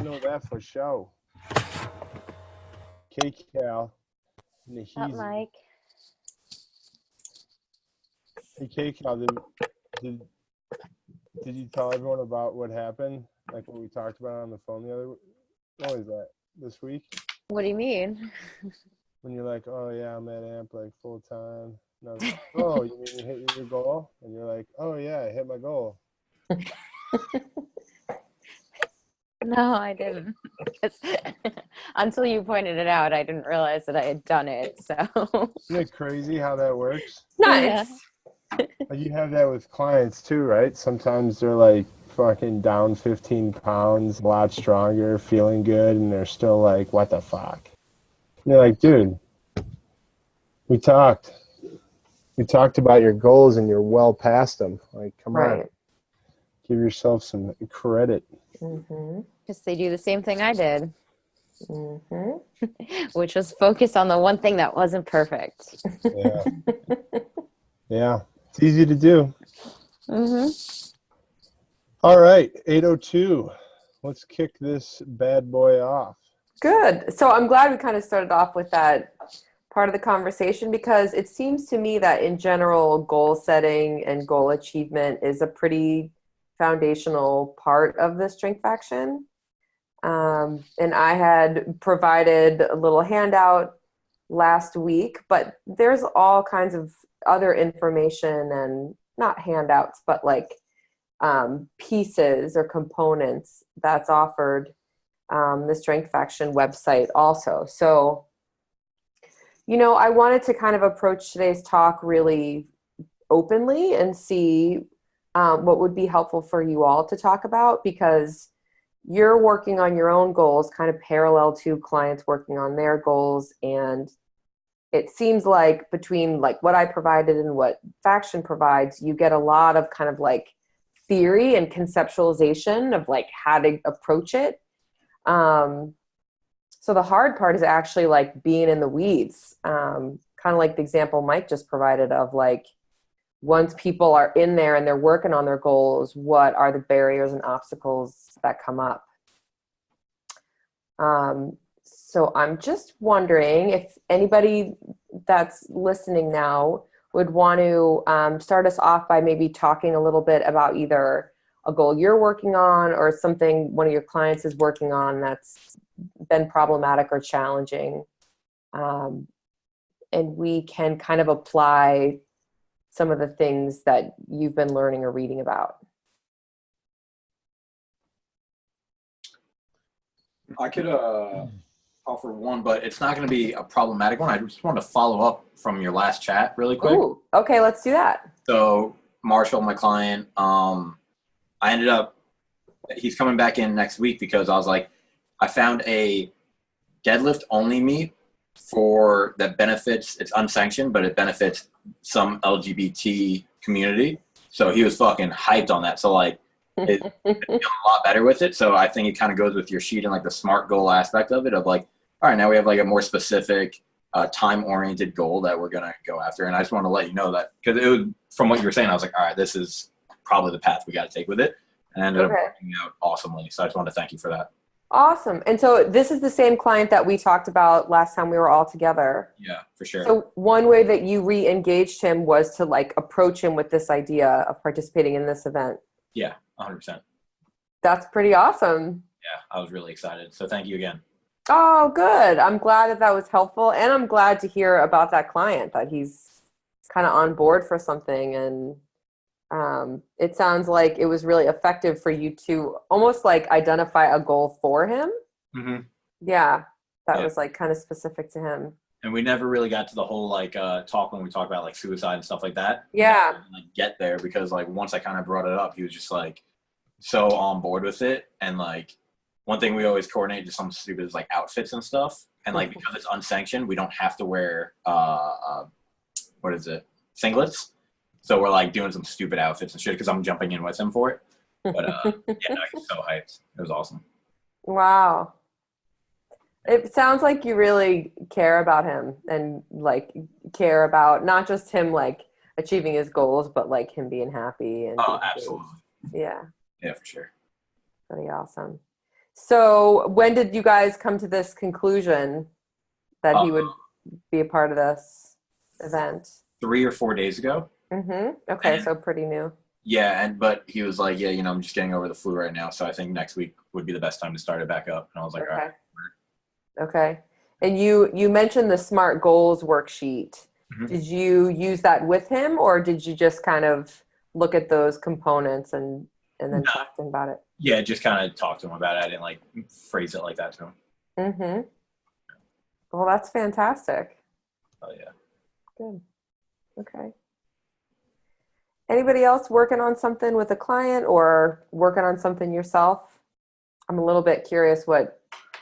know that for sure. K-Cal and the Up, Heezy. Mike. Hey, K-Cal, did you tell everyone about what happened? Like what we talked about on the phone the other week? What was that? This week? What do you mean? When you're like, oh yeah, I'm at AMP like full time. And I was like, oh, you mean you hit your goal? And you're like, oh yeah, I hit my goal. No, I didn't. Until you pointed it out, I didn't realize that I had done it. So Isn't it crazy how that works? Nice. You have that with clients too, right? Sometimes they're like fucking down 15 pounds, a lot stronger, feeling good, and they're still like, what the fuck? And you're like, dude, we talked about your goals and you're well past them. Like, come on, give yourself some credit. because they do the same thing I did, which was focus on the one thing that wasn't perfect. Yeah. Yeah. It's easy to do. All right, 8:02. Let's kick this bad boy off. Good. So I'm glad we kind of started off with that part of the conversation, because it seems to me that in general, goal setting and goal achievement is a pretty foundational part of the strength faction. And I had provided a little handout last week, but there's all kinds of other information, and not handouts, but like pieces or components that's offered the Strength Faction website also. So, I wanted to kind of approach today's talk really openly and see what would be helpful for you all to talk about, because you're working on your own goals kind of parallel to clients working on their goals. And it seems like between like what I provided and what Faction provides, you get a lot of kind of like theory and conceptualization of like how to approach it. So the hard part is actually like being in the weeds, kind of like the example Mike just provided of like, once people are in there and they're working on their goals, what are the barriers and obstacles that come up? So I'm just wondering if anybody that's listening now would want to start us off by maybe talking a little bit about either a goal you're working on or something one of your clients is working on that's been problematic or challenging. And we can kind of apply some of the things that you've been learning or reading about. I could offer one, but it's not going to be a problematic one. I just wanted to follow up from your last chat really quick. Ooh, okay, let's do that. So Marshall, my client, I ended up, he's coming back in next week because I was like, I found a deadlift only meet for that benefits, it's unsanctioned, but it benefits some LGBT community. So he was fucking hyped on that. So like, it's a lot better with it. So I think it kind of goes with your sheet and like the SMART goal aspect of it of like, all right, now we have like a more specific time-oriented goal that we're going to go after. And I just want to let you know that, because it was, from what you were saying, I was like, all right, this is probably the path we got to take with it. And it ended up working out awesomely. So I just want to thank you for that. Awesome. And so this is the same client that we talked about last time we were all together. Yeah, for sure. So one way that you re-engaged him was to like approach him with this idea of participating in this event. Yeah, 100%. That's pretty awesome. Yeah, I was really excited. So thank you again. Oh, good. I'm glad that was helpful. And I'm glad to hear about that client, that he's kind of on board for something. And it sounds like it was really effective for you to almost like identify a goal for him. Mm-hmm. Yeah, that was like kind of specific to him. And we never really got to the whole like talk when we talked about like suicide and stuff like that. Yeah. Like get there because like once I kind of brought it up, he was just like so on board with it. And like one thing we always coordinate just some stupid is like outfits and stuff. And like because it's unsanctioned, we don't have to wear what is it? Singlets. So we're like doing some stupid outfits and shit because I'm jumping in with him for it. But yeah, he's so hyped. It was awesome. Wow. It sounds like you really care about him and like care about not just him like achieving his goals, but like him being happy. And oh, absolutely. Yeah. Yeah, for sure. Pretty awesome. So when did you guys come to this conclusion that he would be a part of this event? 3 or 4 days ago. Okay, so pretty new. Yeah, but he was like, yeah, I'm just getting over the flu right now, so I think next week would be the best time to start it back up. And I was like, Okay. all right. Okay. And you mentioned the SMART goals worksheet. Did you use that with him, or did you just kind of look at those components and then talk to him about it? Yeah, just kind of talk to him about it. I didn't like phrase it like that to him. Well, that's fantastic. Oh yeah. Good. Okay. Anybody else working on something with a client or working on something yourself? I'm a little bit curious what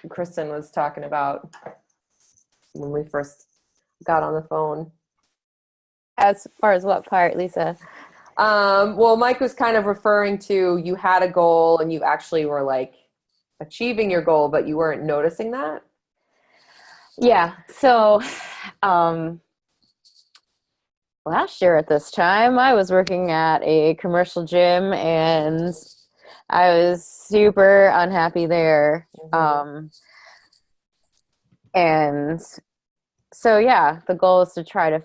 Kristen was talking about when we first got on the phone. As far as what part, Lisa? Well, Mike was kind of referring to you had a goal and you actually were like achieving your goal, but you weren't noticing that. Yeah. So, last year at this time, I was working at a commercial gym and I was super unhappy there. And so, yeah, the goal is to try to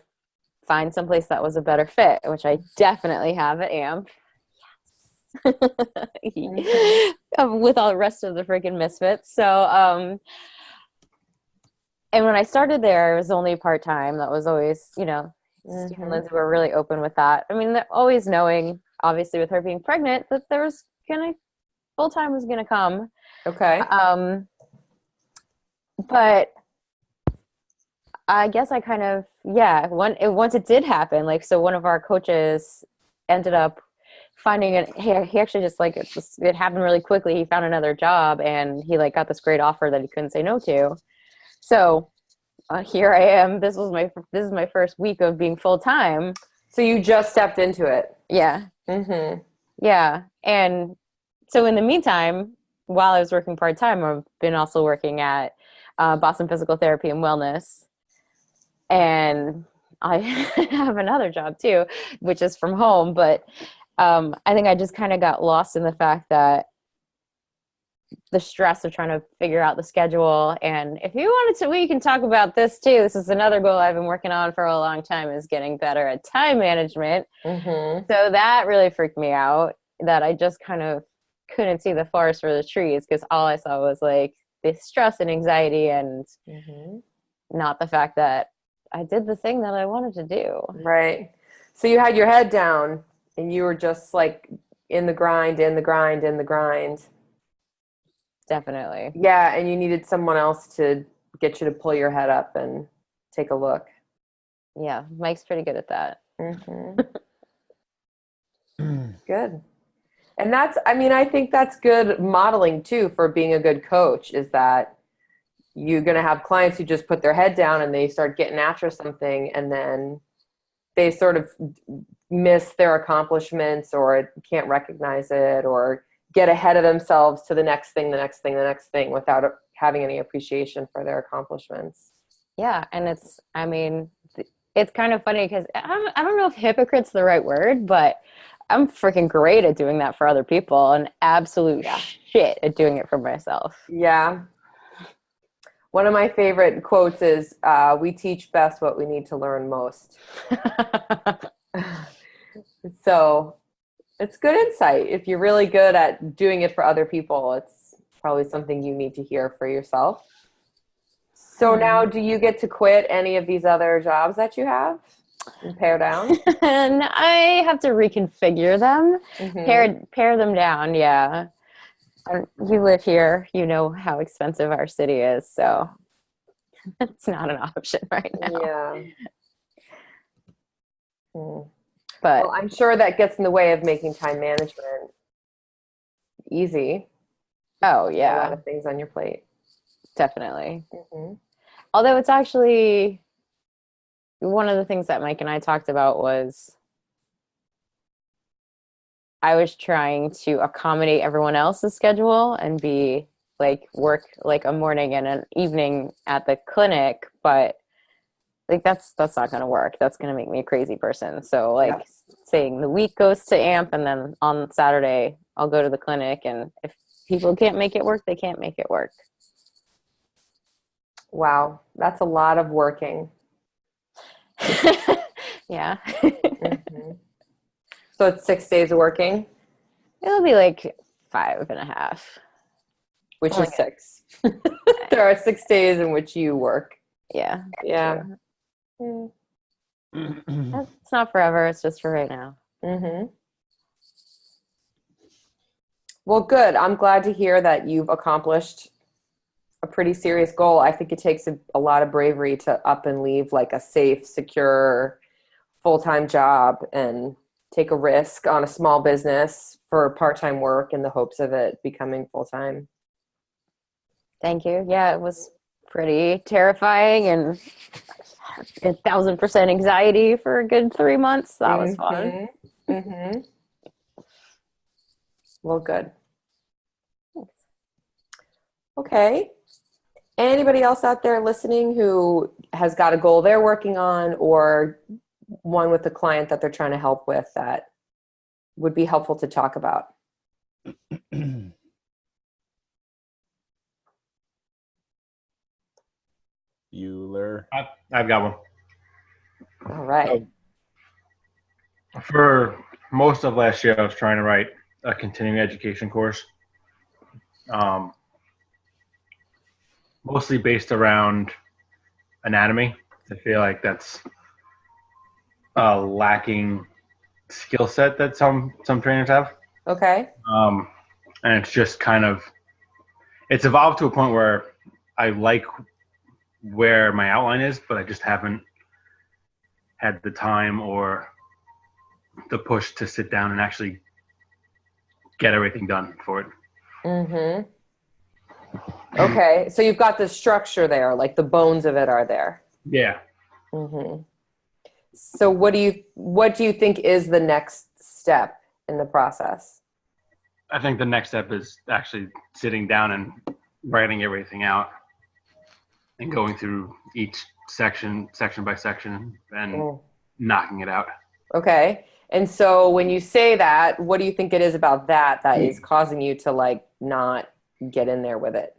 find someplace that was a better fit, which I definitely have at AMP. Yes. With all the rest of the freaking misfits. So, and when I started there, it was only part-time. That was always, Steve and Lindsay were really open with that. I mean, always knowing, obviously, with her being pregnant, that there was full-time was gonna come. Okay. But I guess I kind of, once it did happen, like, so one of our coaches ended up finding it. He actually just like, it happened really quickly. He found another job and he like got this great offer that he couldn't say no to. So here I am. This is my first week of being full time. So you just stepped into it. Yeah. Yeah. And so in the meantime, while I was working part time, I've been also working at Boston Physical Therapy and Wellness. And I have another job too, which is from home. But I think I just kind of got lost in the fact that the stress of trying to figure out the schedule. And if you wanted to, we can talk about this too. This is another goal I've been working on for a long time, is getting better at time management. So that really freaked me out, that I just kind of couldn't see the forest for the trees, because all I saw was like this stress and anxiety, and not the fact that I did the thing that I wanted to do. Right. So you had your head down and you were just like in the grind. Definitely. Yeah. And you needed someone else to get you to pull your head up and take a look. Yeah. Mike's pretty good at that. Good. And I think that's good modeling too for being a good coach, is that you're going to have clients who just put their head down and they start getting after something, and then they sort of miss their accomplishments or can't recognize it or get ahead of themselves to the next thing without having any appreciation for their accomplishments. Yeah. And it's kind of funny because I don't know if hypocrite's the right word, but I'm freaking great at doing that for other people and absolute shit at doing it for myself. Yeah. One of my favorite quotes is, we teach best what we need to learn most. So it's good insight. If you're really good at doing it for other people, it's probably something you need to hear for yourself. So now, do you get to quit any of these other jobs that you have and pare down? And I have to reconfigure them, pare them down. Yeah. You live here, you know how expensive our city is, so it's not an option right now. Yeah. But well, I'm sure that gets in the way of making time management easy. Oh yeah, a lot of things on your plate. Definitely. Although it's actually one of the things that Mike and I talked about was I was trying to accommodate everyone else's schedule and be like work like a morning and an evening at the clinic, but like that's not going to work. That's going to make me a crazy person. So saying the week goes to AMP and then on Saturday I'll go to the clinic, and if people can't make it work, they can't make it work. Wow, that's a lot of working. Yeah. Mhm. So it's 6 days of working, It'll be like 5.5. which Oh is my 6. There are 6 days in which you work. Yeah. Yeah. True. It's not forever, it's just for right now. Mm-hmm. Well, good. I'm glad to hear that you've accomplished a pretty serious goal. I think it takes a lot of bravery to up and leave like a safe, secure, full-time job and take a risk on a small business for part-time work in the hopes of it becoming full-time. Thank you. Yeah, it was pretty terrifying and 1,000% anxiety for a good 3 months. That was fun. Mm-hmm. Mm-hmm. Well, good. Okay. Anybody else out there listening who has got a goal they're working on or one with a client that they're trying to help with that would be helpful to talk about? Euler. I've got one. All right. For most of last year, I was trying to write a continuing education course, mostly based around anatomy. I feel like that's a lacking skill set that some trainers have, Okay. and it's just kind of it's evolved to a point where I like where my outline is, but I just haven't had the time or the push to sit down and actually get everything done for it. Mm-hmm. Okay. So you've got the structure there, like the bones of it are there. Yeah. Mm-hmm. So what do you think is the next step in the process? I think the next step is actually sitting down and writing everything out and going through each section by section and knocking it out. Okay. And so when you say that, what do you think it is about that is causing you to like not get in there with it?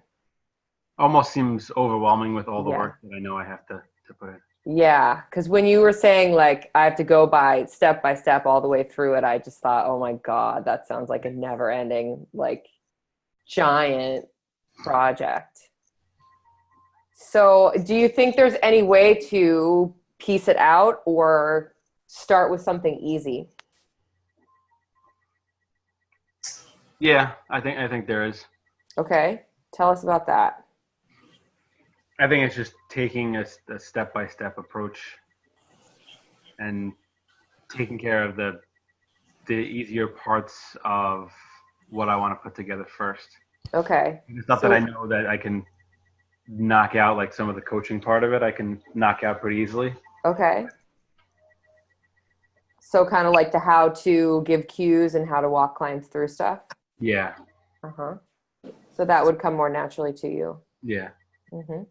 Almost seems overwhelming with all the Yeah. work that I know I have to put in. Yeah, because when you were saying like I have to go by step all the way through it, I just thought, oh my God, that sounds like a never ending, like giant project. So do you think there's any way to piece it out or start with something easy? Yeah, I think there is. Okay, tell us about that. I think it's just taking a step-by-step approach and taking care of the easier parts of what I want to put together first. Okay. The stuff that I know that I can knock out, like some of the coaching part of it, I can knock out pretty easily. Okay. So kind of like the how to give cues and how to walk clients through stuff? Yeah. Uh-huh. So that would come more naturally to you? Yeah. Mm-hmm.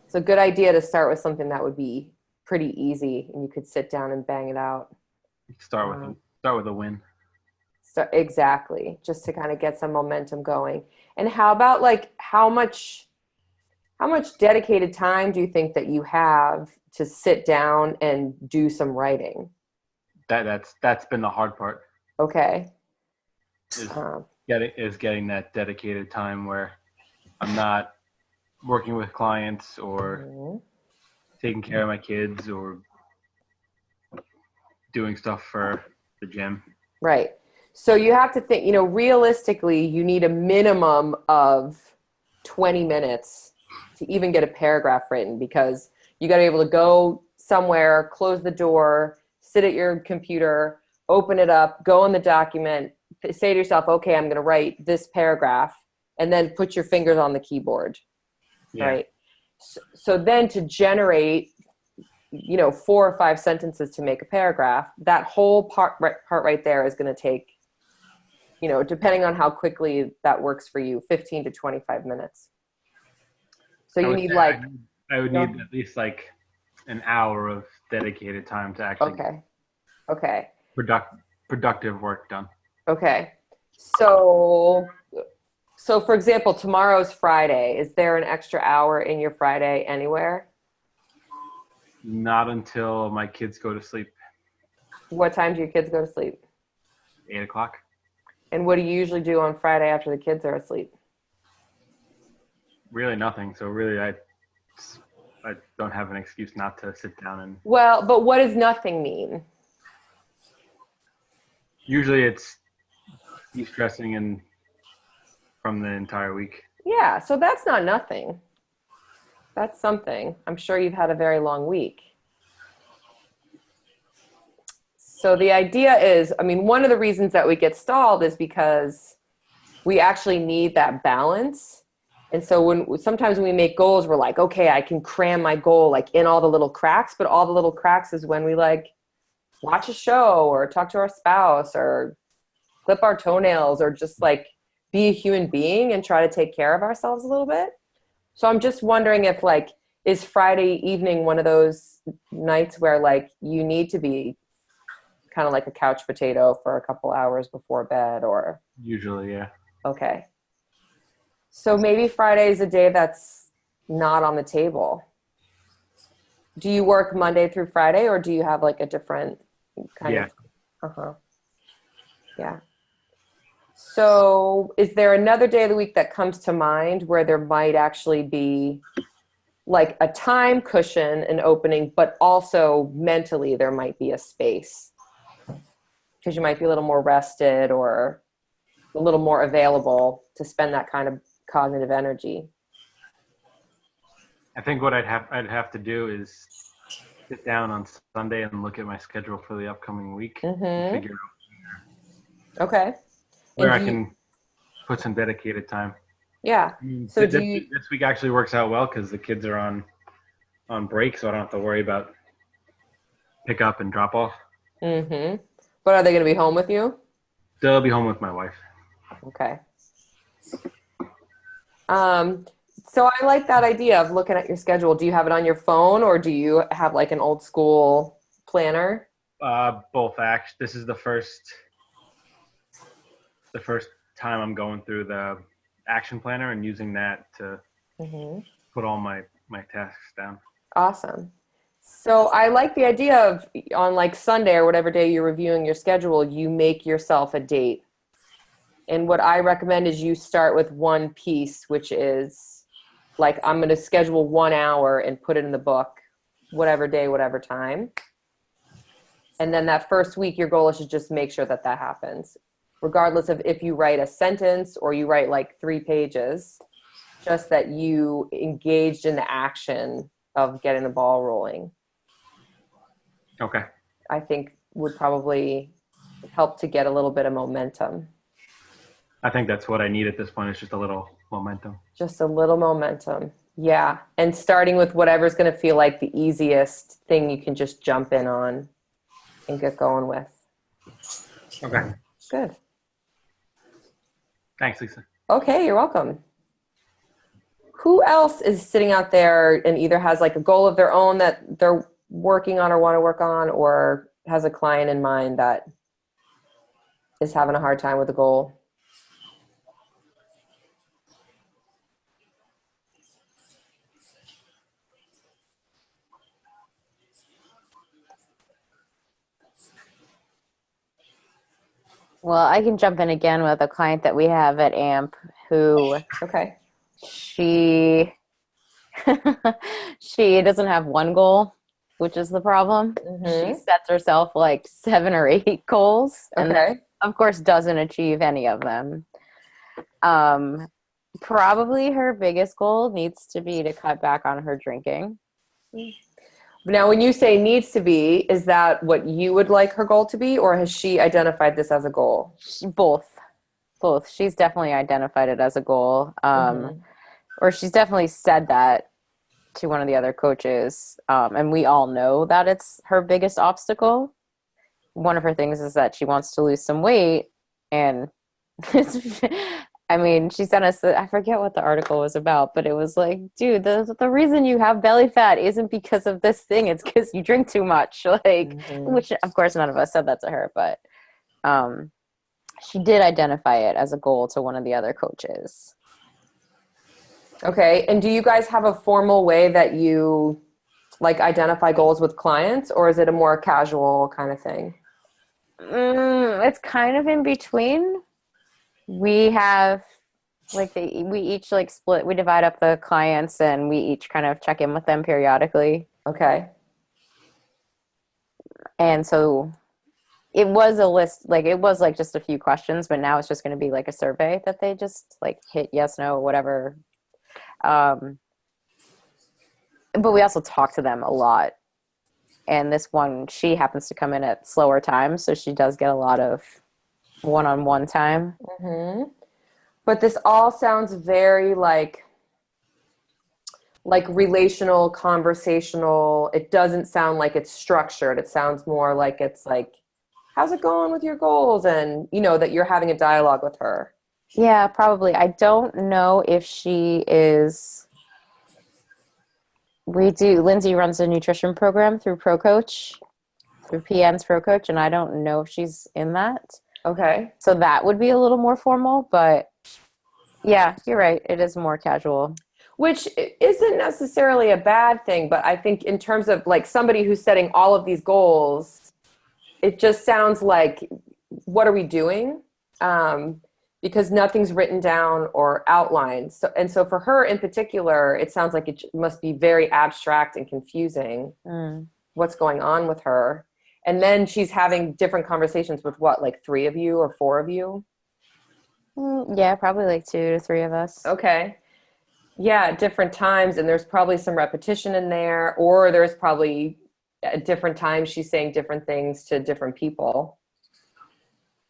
It's a good idea to start with something that would be pretty easy and you could sit down and bang it out. Start with a win. So exactly, just to kind of get some momentum going. And how about like how much dedicated time do you think that you have to sit down and do some writing? That's been the hard part. Okay. Is getting that dedicated time where I'm not working with clients or taking care of my kids or doing stuff for the gym. Right. So you have to think, realistically, you need a minimum of 20 minutes to even get a paragraph written because you got to be able to go somewhere, close the door, sit at your computer, open it up, go in the document, say to yourself, okay, I'm going to write this paragraph, and then put your fingers on the keyboard. Yeah. Right. So then to generate, 4 or 5 sentences to make a paragraph, that whole part right there is going to take, depending on how quickly that works for you, 15 to 25 minutes. So you need like, I would need at least like an hour of dedicated time to actually okay. Productive work done. Okay. So So, for example, tomorrow's Friday. Is there an extra hour in your Friday anywhere? Not until my kids go to sleep. What time do your kids go to sleep? 8:00. And what do you usually do on Friday after the kids are asleep? Really nothing. So really, I don't have an excuse not to sit down and. Well, but what does nothing mean? Usually, it's de-stressing and from the entire week. Yeah, so that's not nothing. That's something. I'm sure you've had a very long week. So the idea is, I mean, one of the reasons that we get stalled is because we actually need that balance. And so sometimes when we make goals, we're like, okay, I can cram my goal like in all the little cracks, but all the little cracks is when we like watch a show or talk to our spouse or clip our toenails or just like be a human being and try to take care of ourselves a little bit. So I'm just wondering if like, is Friday evening one of those nights where like you need to be kind of like a couch potato for a couple hours before bed or? Usually, yeah. Okay. So maybe Friday is a day that's not on the table. Do you work Monday through Friday or do you have like a different kind Yeah. of? Uh-huh. Yeah. So is there another day of the week that comes to mind where there might actually be like a time cushion and opening, but also mentally there might be a space because you might be a little more rested or a little more available to spend that kind of cognitive energy? I think what I'd have to do is sit down on Sunday and look at my schedule for the upcoming week and figure out Okay. where I can put some dedicated time. Yeah. So this week actually works out well because the kids are on break, so I don't have to worry about pick up and drop off. But are they going to be home with you? They'll be home with my wife. Okay. So I like that idea of looking at your schedule. Do you have it on your phone or do you have like an old school planner? Both actually. This is the first time I'm going through the action planner and using that to put all my tasks down. Awesome. So I like the idea of on like Sunday or whatever day you're reviewing your schedule, you make yourself a date. And what I recommend is you start with one piece, which is like, I'm going to schedule 1 hour and put it in the book, whatever day, whatever time. And then that first week, your goal is to just make sure that that happens, regardless of if you write a sentence or you write like 3 pages, just that you engaged in the action of getting the ball rolling. Okay. I think would probably help to get a little bit of momentum. I think that's what I need at this point. It's just a little momentum. Just a little momentum. Yeah. And starting with whatever's going to feel like the easiest thing you can just jump in on and get going with. Okay. Good. Thanks, Lisa. Okay. You're welcome. Who else is sitting out there and either has like a goal of their own that they're working on or want to work on, or has a client in mind that is having a hard time with a goal? Well, I can jump in again with a client that we have at AMP who Okay. she doesn't have one goal, which is the problem. She sets herself like 7 or 8 goals and then, of course, doesn't achieve any of them. Probably her biggest goal needs to be to cut back on her drinking. Now, when you say needs to be, is that what you would like her goal to be, or has she identified this as a goal? Both. She's definitely identified it as a goal. Or she's definitely said that to one of the other coaches. And we all know that it's her biggest obstacle. One of her things is that she wants to lose some weight. And I mean, she sent us, I forget what the article was about, but it was like, dude, the reason you have belly fat isn't because of this thing. It's because you drink too much. Like, which of course none of us said that to her, but She did identify it as a goal to one of the other coaches. Okay. And do you guys have a formal way that you like identify goals with clients, or is it a more casual kind of thing? It's kind of in between. We have like we each like split, we divide up the clients and we each kind of check in with them periodically. Okay. And so it was a list, like it was like just a few questions, but now it's just going to be like a survey that they just like hit yes, no, whatever. But we also talk to them a lot. And this one, she happens to come in at slower times, so she does get a lot of one-on-one time. Mm-hmm. But this all sounds very like relational, conversational. It doesn't sound like it's structured. It sounds more like it's like, how's it going with your goals? And, you know, that you're having a dialogue with her. Yeah, probably. I don't know if she is. Lindsay runs a nutrition program through ProCoach, through PN's ProCoach, and I don't know if she's in that. Okay. So that would be a little more formal, but yeah, you're right. It is more casual. Which isn't necessarily a bad thing, but I think in terms of like somebody who's setting all of these goals, it just sounds like, what are we doing? Because nothing's written down or outlined. So for her in particular, it sounds like it must be very abstract and confusing what's going on with her. And then she's having different conversations with what, like 3 of you or 4 of you? Yeah, probably like 2 to 3 of us. Okay. Yeah, at different times. And there's probably some repetition in there, or there's probably at different times she's saying different things to different people.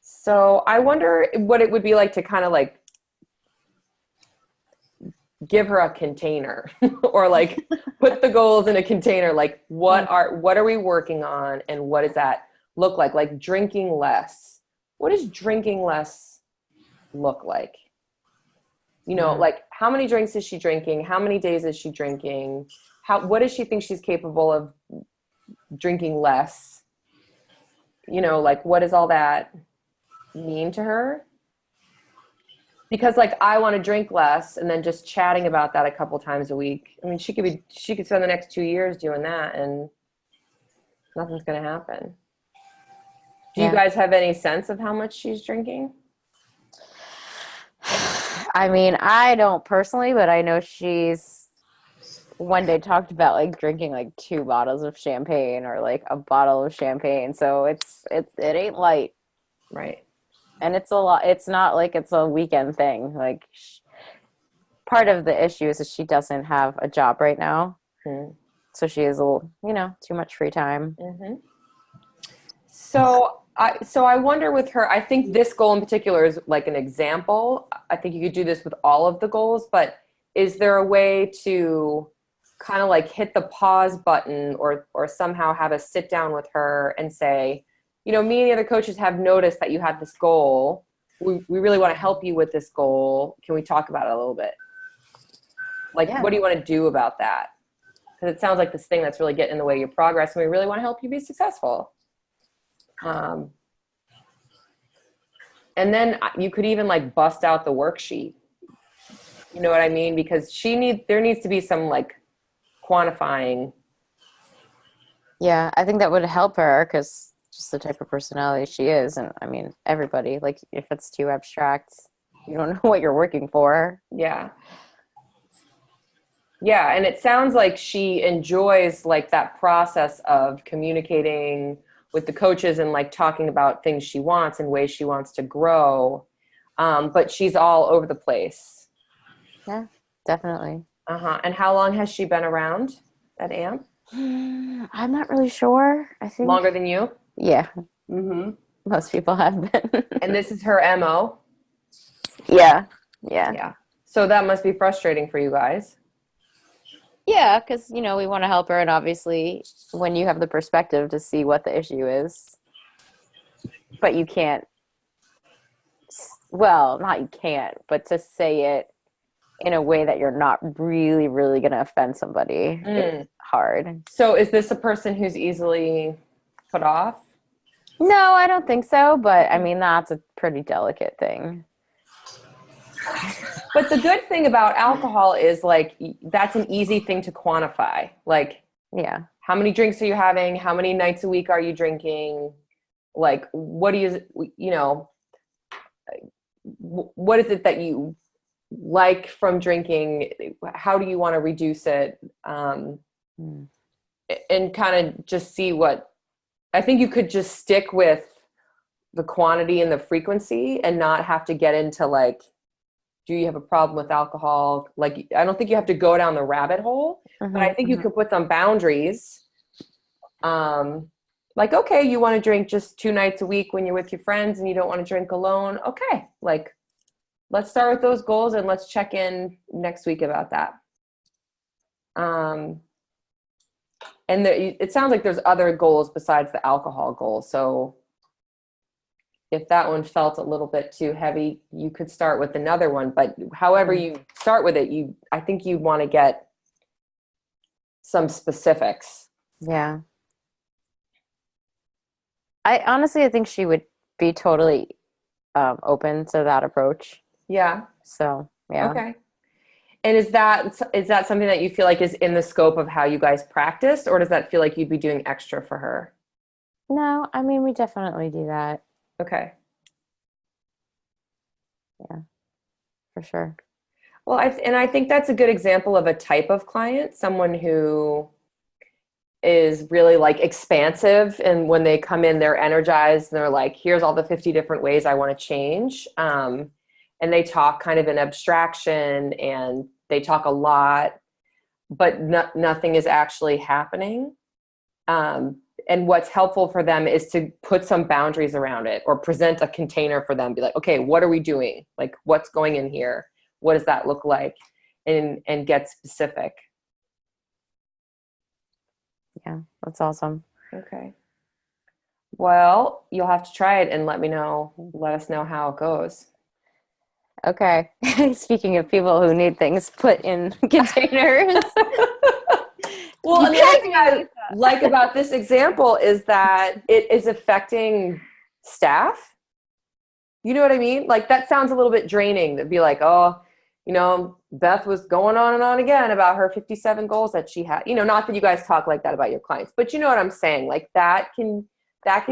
So I wonder what it would be like to kind of like give her a container or like put the goals in a container. Like what are we working on, and what does that look like? Like drinking less. What does drinking less look like? You know, like how many drinks is she drinking? How many days is she drinking? What does she think she's capable of drinking less? You know, like what does all that mean to her? Because like I want to drink less, and then just chatting about that a couple times a week. I mean, she could spend the next 2 years doing that and nothing's going to happen. Do you guys have any sense of how much she's drinking? I mean, I don't personally, but I know she's one day talked about like drinking like 2 bottles of champagne or like a bottle of champagne. So it ain't light. Right. And it's a lot. It's not like it's a weekend thing. Like part of the issue is that she doesn't have a job right now. So she has a little, too much free time. So I wonder with her, I think this goal in particular is like an example. I think you could do this with all of the goals, but is there a way to kind of like hit the pause button or somehow have a sit down with her and say, me and the other coaches have noticed that you had this goal. We really want to help you with this goal. Can we talk about it a little bit? Like, what do you want to do about that? Because it sounds like this thing that's really getting in the way of your progress, and we really want to help you be successful. And then you could even like bust out the worksheet. You know what I mean? Because there needs to be some like quantifying. Yeah, I think that would help her because just the type of personality she is. And I mean, everybody, like if it's too abstract, you don't know what you're working for. Yeah. Yeah. And it sounds like she enjoys like that process of communicating with the coaches and like talking about things she wants and ways she wants to grow. But she's all over the place. Yeah, definitely. And how long has she been around at AMP? I'm not really sure. I think longer than you. Yeah. Mm-hmm. Most people have been. And this is her MO. Yeah. So that must be frustrating for you guys. Yeah, because, we want to help her. And obviously, when you have the perspective to see what the issue is, but you can't, not you can't, but to say it in a way that you're not really, really going to offend somebody is hard. So is this a person who's easily put off? No, I don't think so, but I mean, that's a pretty delicate thing. But the good thing about alcohol is like that's an easy thing to quantify. Like, Yeah. how many drinks are you having? How many nights a week are you drinking? Like, what do you know, what is it that you like from drinking? How do you want to reduce it? And kind of just see what, I think you could just stick with the quantity and the frequency and not have to get into like, do you have a problem with alcohol? Like, I don't think you have to go down the rabbit hole, but I think you could put some boundaries. Like, okay, you want to drink just 2 nights a week when you're with your friends and you don't want to drink alone. Okay. Like, let's start with those goals and let's check in next week about that. And it sounds like there's other goals besides the alcohol goal. So if that one felt a little bit too heavy, you could start with another one. But however you start with it, I think you want to get some specifics. Yeah. I think she would be totally open to that approach. Yeah. So, yeah. Okay. And is that something that you feel like is in the scope of how you guys practice, or does that feel like you'd be doing extra for her? No, I mean, we definitely do that. Okay. Yeah, for sure. Well, I think that's a good example of a type of client, someone who is really like expansive, and when they come in, they're energized and they're like, here's all the 50 different ways I want to change. And they talk kind of in abstraction and they talk a lot, but nothing is actually happening. And what's helpful for them is to put some boundaries around it or present a container for them. Be like, okay, what are we doing? Like, what's going in here? What does that look like? And get specific. Yeah, that's awesome. Okay. Well, you'll have to try it and let us know how it goes. Okay. Speaking of people who need things put in containers. Well, and the other thing I like about this example is that it is affecting staff. You know what I mean? Like, that sounds a little bit draining. That'd be like, oh, you know, Beth was going on and on again about her 57 goals that she had. You know, not that you guys talk like that about your clients, but you know what I'm saying? Like, that can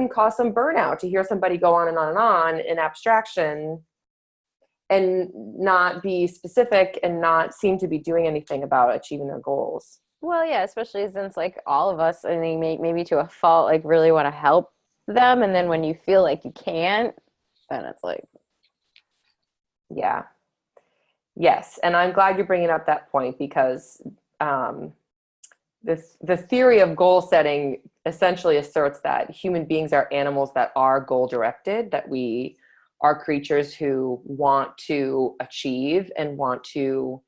cause some burnout to hear somebody go on and on and on in abstraction and not be specific and not seem to be doing anything about achieving their goals. Well, yeah, especially since like all of us, I mean, maybe to a fault, like really want to help them. And then when you feel like you can't, then it's like. Yeah. Yes. And I'm glad you're bringing up that point, because the theory of goal setting essentially asserts that human beings are animals that are goal directed, that we are creatures who want to achieve and want to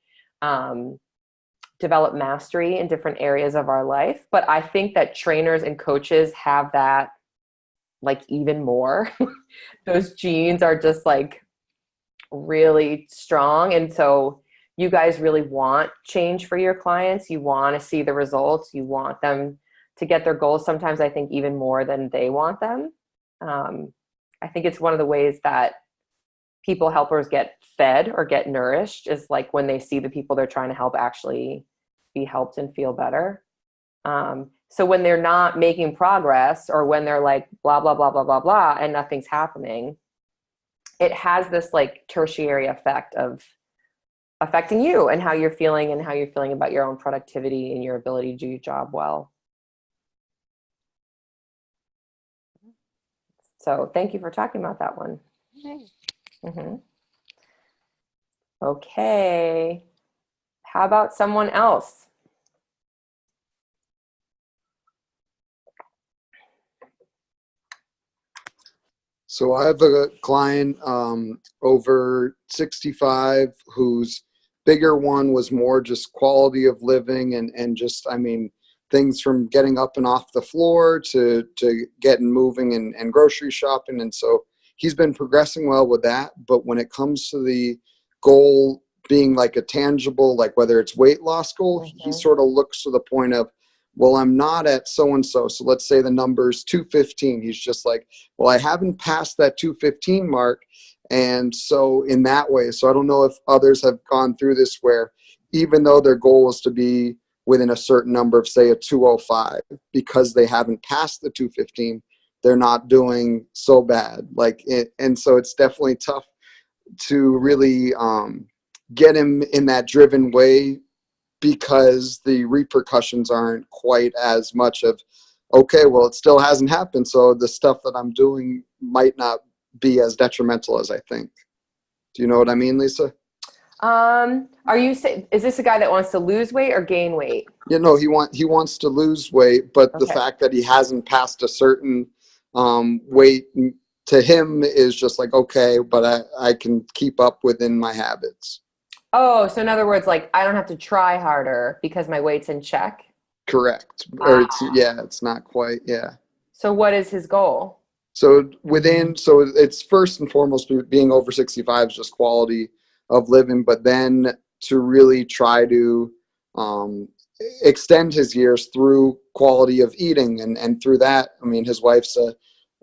develop mastery in different areas of our life. But I think that trainers and coaches have that like even more. Those genes are just like really strong. And so you guys really want change for your clients. You want to see the results. You want them to get their goals. Sometimes I think even more than they want them. I think it's one of the ways that people helpers get fed or get nourished is like when they see the people they're trying to help actually be helped and feel better. So when they're not making progress, or when they're like blah, blah, blah, blah, blah, blah, and nothing's happening, it has this like tertiary effect of affecting you and how you're feeling about your own productivity and your ability to do your job well. So thank you for talking about that one. Mm-hmm. Okay. How about someone else? So I have a client over 65 whose bigger one was more just quality of living and just, I mean, things from getting up and off the floor to getting moving and grocery shopping. And so he's been progressing well with that. But when it comes to the goal being like a tangible, like whether it's weight loss goal, he sort of looks to the point of well, I'm not at so-and-so. So let's say the number's 215. He's just like, well, I haven't passed that 215 mark. And so in that way, so I don't know if others have gone through this where even though their goal is to be within a certain number of, say, a 205, because they haven't passed the 215, they're not doing so bad. And so it's definitely tough to really get him in that driven way, because the repercussions aren't quite as much of, okay, well, it still hasn't happened, so the stuff that I'm doing might not be as detrimental as I think. Do you know what I mean, Lisa? Are you is this a guy that wants to lose weight or gain weight? You know, he wants to lose weight, but the Okay. fact that he hasn't passed a certain weight to him is just like, okay, but I can keep up within my habits. Oh, so in other words, like I don't have to try harder because my weight's in check? Correct. Or it's not quite, yeah. So what is his goal? So it's first and foremost being over 65 is just quality of living, but then to really try to extend his years through quality of eating, and through that, I mean, his wife's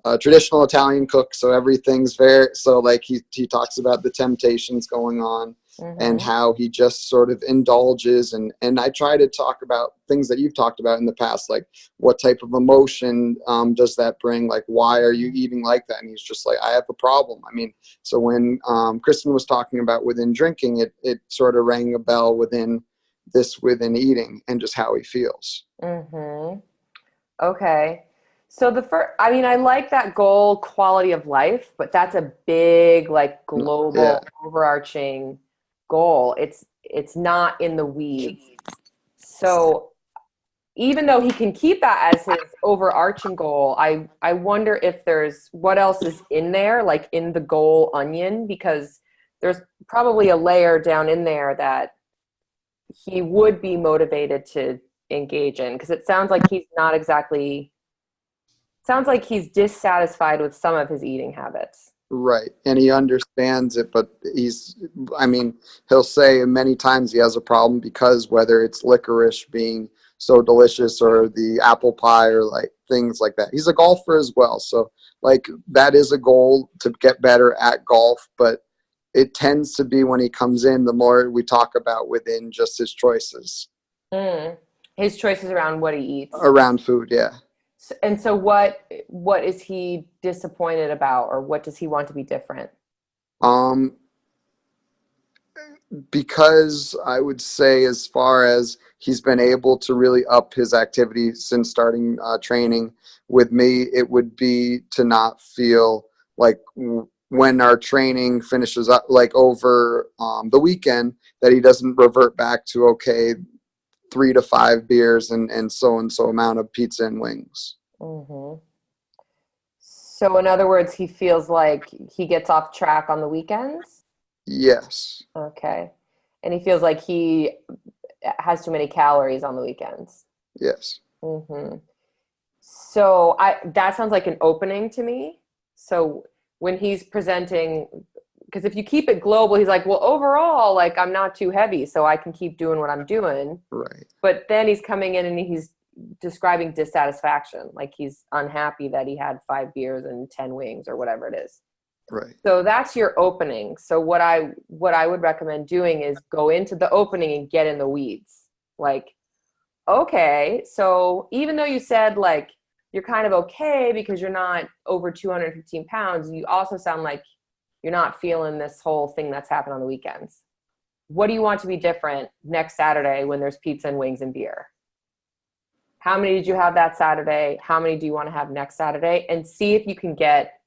a traditional Italian cook, so everything's like he talks about the temptations going on. Mm-hmm. And how he just sort of indulges, and I try to talk about things that you've talked about in the past, like what type of emotion does that bring, like why are you eating like that? And he's just like, I have a problem. I mean, so when Kristen was talking about within drinking, it sort of rang a bell within eating and just how he feels. Mm-hmm. Okay. So I like that goal, quality of life, but that's a big, like global overarching goal. It's not in the weeds. So even though he can keep that as his overarching goal, I wonder if there's what else is in there, like in the goal onion, because there's probably a layer down in there that he would be motivated to engage in, because it sounds like he's dissatisfied with some of his eating habits. Right. And he understands it, but he'll say many times he has a problem because whether it's licorice being so delicious or the apple pie or like things like that. He's a golfer as well. So like that is a goal to get better at golf, but it tends to be when he comes in, the more we talk about within just his choices. His choices around what he eats. Around food, yeah. And so what is he disappointed about, or what does he want to be different? Because I would say as far as he's been able to really up his activity since starting training with me, it would be to not feel like when our training finishes up, like over the weekend, that he doesn't revert back to, okay, 3 to 5 beers and so amount of pizza and wings. Mm-hmm. So in other words, he feels like he gets off track on the weekends? Yes. Okay. And he feels like he has too many calories on the weekends? Yes. Mm-hmm. So that sounds like an opening to me. So when he's presenting, because if you keep it global, he's like, well, overall, like I'm not too heavy, so I can keep doing what I'm doing. Right. But then he's coming in and he's describing dissatisfaction, like he's unhappy that he had 5 beers and 10 wings or whatever it is. Right. So that's your opening. So what I would recommend doing is go into the opening and get in the weeds. Like, okay, so even though you said like you're kind of okay because you're not over 215 pounds, you also sound like you're not feeling this whole thing that's happened on the weekends. What do you want to be different next Saturday when there's pizza and wings and beer? How many did you have that Saturday? How many do you want to have next Saturday? And see if you can get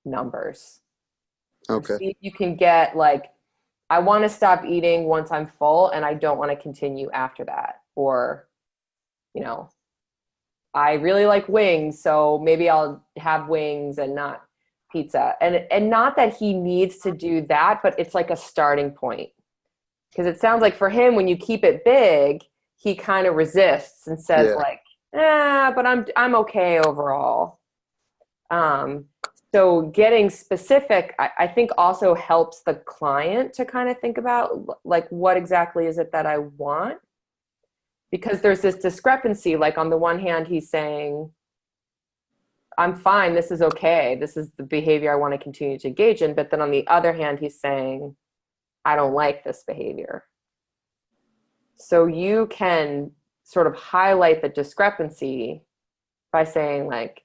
numbers. Okay. See if you can get like, I want to stop eating once I'm full and I don't want to continue after that. Or, I really like wings, so maybe I'll have wings and not pizza. And not that he needs to do that, but it's like a starting point. Because it sounds like for him, when you keep it big, he kind of resists and says but I'm okay overall. So getting specific, I think also helps the client to kind of think about like, what exactly is it that I want? Because there's this discrepancy. Like on the one hand, he's saying, I'm fine, this is okay, this is the behavior I want to continue to engage in. But then on the other hand, he's saying, I don't like this behavior. So you can sort of highlight the discrepancy by saying like,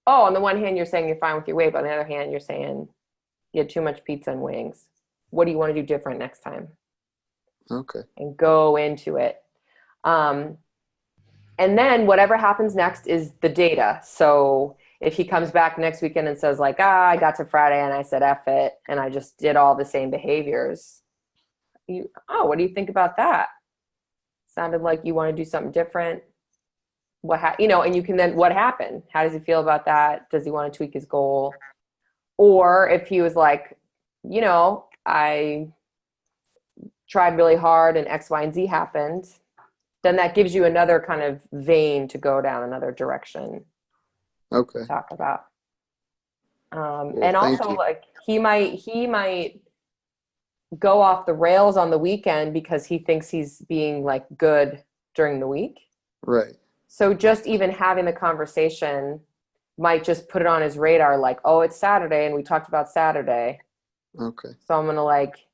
oh, on the one hand, you're saying you're fine with your weight, but on the other hand, you're saying you had too much pizza and wings. What do you want to do different next time? Okay. And go into it. And then whatever happens next is the data. So if he comes back next weekend and says like, I got to Friday and I said F it, and I just did all the same behaviors. What do you think about that? Sounded like you want to do something different. And you can then, what happened? How does he feel about that? Does he want to tweak his goal? Or if he was like, I tried really hard and X, Y, and Z happened, then that gives you another kind of vein to go down another direction. Okay. To talk about. Well, and also like he might go off the rails on the weekend because he thinks he's being like good during the week. Right. So just even having the conversation might just put it on his radar, like, oh, it's Saturday and we talked about Saturday. Okay. So I'm going to like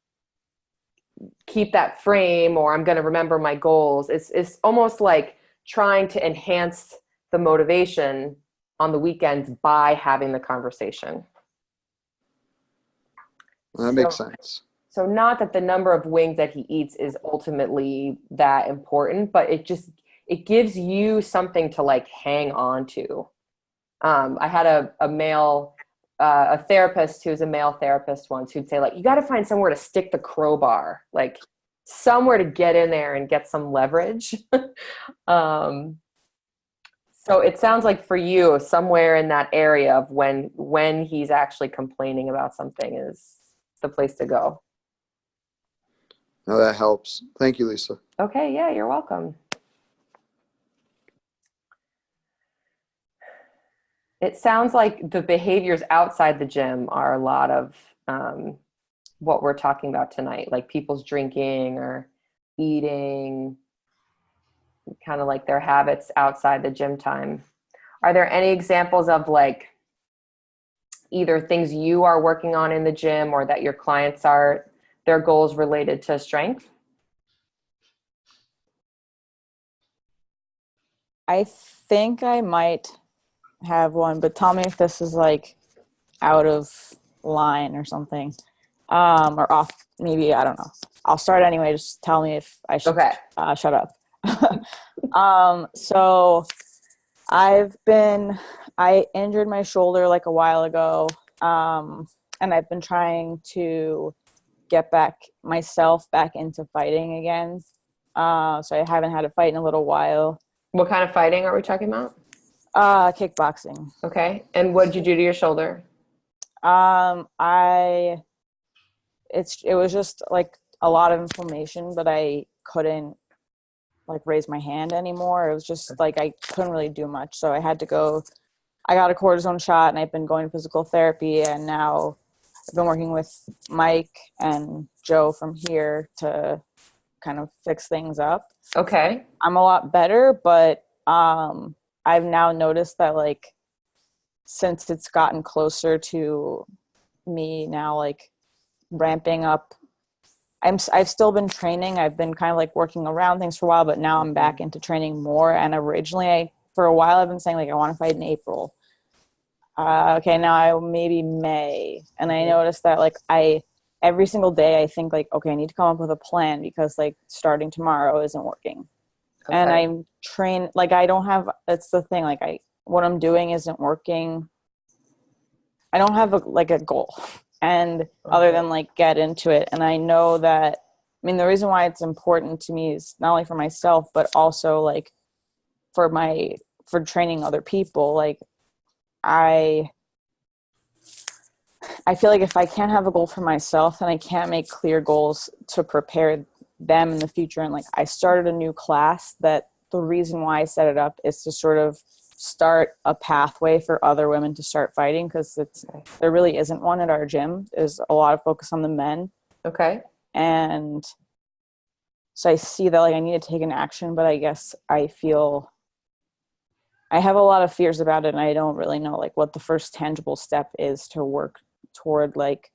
keep that frame, or I'm going to remember my goals. It's almost like trying to enhance the motivation on the weekends by having the conversation. Well, that makes sense. So not that the number of wings that he eats is ultimately that important, but it gives you something to like hang on to. I had a therapist who's a male therapist once who'd say like, you got to find somewhere to stick the crowbar, like somewhere to get in there and get some leverage. So it sounds like for you, somewhere in that area of when he's actually complaining about something is the place to go. No, that helps. Thank you, Lisa. Okay, yeah, you're welcome. It sounds like the behaviors outside the gym are a lot of what we're talking about tonight, like people's drinking or eating, kind of like their habits outside the gym time. Are there any examples of like either things you are working on in the gym or that your clients are, their goals related to strength? I think I might have one, but tell me if this is like out of line or something, or off. Maybe, I don't know. I'll start anyway. Just tell me if I should shut up. So I injured my shoulder like a while ago, and I've been trying to get myself back into fighting again. So I haven't had a fight in a little while. What kind of fighting are we talking about? Kickboxing. Okay. And what did you do to your shoulder? It was just like a lot of inflammation, but I couldn't like raise my hand anymore. It was just like I couldn't really do much. So I got a cortisone shot, and I've been going to physical therapy, and now I've been working with Mike and Joe from here to kind of fix things up. Okay. I'm a lot better, but I've now noticed that like since it's gotten closer to me now like ramping up, I've still been training. I've been kind of like working around things for a while, but now I'm back into training more. And originally for a while I've been saying like I want to fight in April. Okay, now maybe May. And I noticed that like every single day I think like, okay, I need to come up with a plan because like starting tomorrow isn't working. Okay. And I'm trained, like I don't have, that's the thing, like what I'm doing isn't working. I don't have a goal and other than like get into it. And I know that, I mean, the reason why it's important to me is not only for myself, but also like for training other people. Like I feel like if I can't have a goal for myself, then I can't make clear goals to prepare them in the future. And like I started a new class that the reason why I set it up is to sort of start a pathway for other women to start fighting, because there really isn't one at our gym. There's a lot of focus on the men. Okay. And So I see that like I need to take an action, but I guess I feel I have a lot of fears about it, and I don't really know like what the first tangible step is to work toward, like,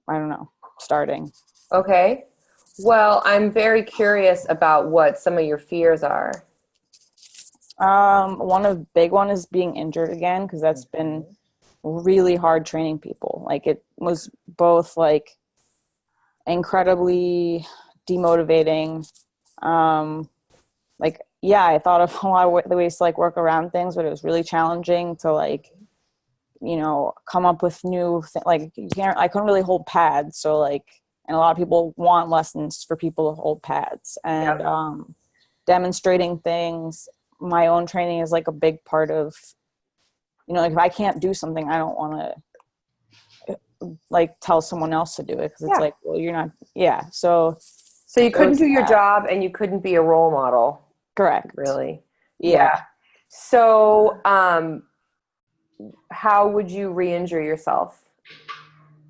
I don't know, starting. Okay. Well, I'm very curious about what some of your fears are. One of the big one is being injured again, because that's been really hard training people. Like, it was both like incredibly demotivating. Like, yeah, I thought of a lot of the ways to like work around things, but it was really challenging to like, you know, come up with new like I couldn't really hold pads, so like, and a lot of people want lessons for people to hold pads, and demonstrating things. My own training is like a big part of, you know, like if I can't do something, I don't want to like tell someone else to do it, because it's like, well, you're not, so you couldn't do your that. job, and you couldn't be a role model. Correct. Really. Yeah. So how would you re-injure yourself?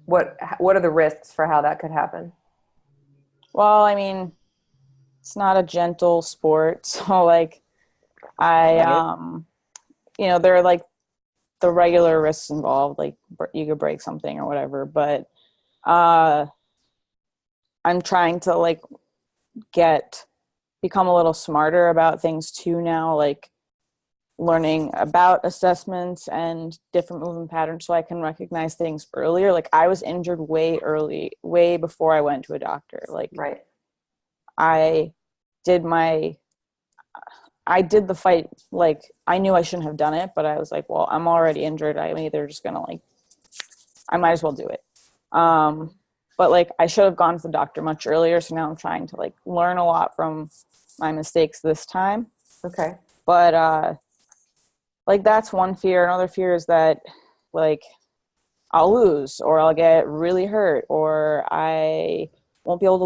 What are the risks for how that could happen? Well, I mean, it's not a gentle sport, so like you know, there are like the regular risks involved, like you could break something or whatever, but I'm trying to like become a little smarter about things too now, like learning about assessments and different movement patterns so I can recognize things earlier. Like, I was injured way early, way before I went to a doctor. Like, I did the fight, like, I knew I shouldn't have done it, but I was like, well, I'm already injured. I'm either just gonna like, I might as well do it. But like, I should have gone to the doctor much earlier. So now I'm trying to like learn a lot from my mistakes this time. Okay. But like, that's one fear. Another fear is that like I'll lose, or I'll get really hurt, or I won't be able to